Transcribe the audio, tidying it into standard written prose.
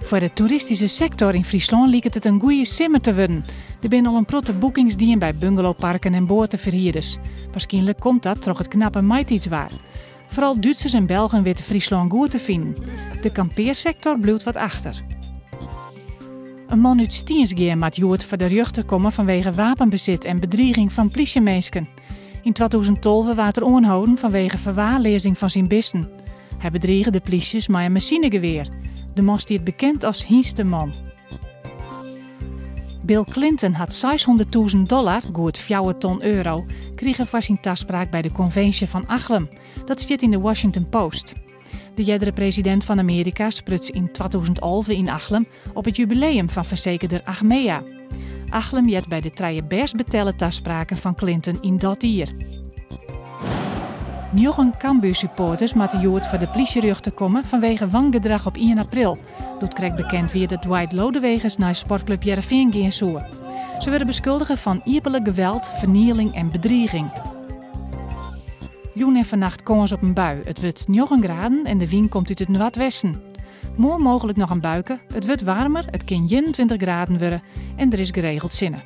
Voor de toeristische sector in Friesland lijkt het een goede simmer te worden. Er zijn al een protte boekingsdien bij bungalowparken en boortenverhuurders. Waarschijnlijk komt dat door het knappe maitidswaar. Vooral Duitsers en Belgen weten Friesland goed te vinden. De kampeersector blijft wat achter. Een man uit Stiensgeer moet Joert voor de rechter komen vanwege wapenbezit en bedreiging van politiemensen. In 2012 werd er aangehouden vanwege verwaarlezing van zijn bissen. Hij bedreigde de polities met een machinegeweer. De man stiert bekend als Hienste man. Bill Clinton had $600.000, goed 4 ton euro, kregen voor zijn toespraak bij de conventie van Achlem. Dat staat in de Washington Post. De jerdere president van Amerika sprutste in 2011 in Achlem op het jubileum van verzekerder Achmea. Achlem jet bij de treie best betellen toespraken van Clinton in dat jaar. 9 Cambuur-supporters moeten Joert voor de politierechter komen vanwege wangedrag op 1 april. Dat krijgt bekend weer dat Dwight Lodewegers naar sportclub Heerenveen gaan zoeken. Ze werden beschuldigd van ieperlijk geweld, vernieling en bedreiging. Joen en vannacht komen ze op een bui. Het wordt 9 graden en de wind komt uit het noordwesten. Morgen mogelijk nog een buien. Het wordt warmer, het kan 21 graden worden en er is geregeld zinnen.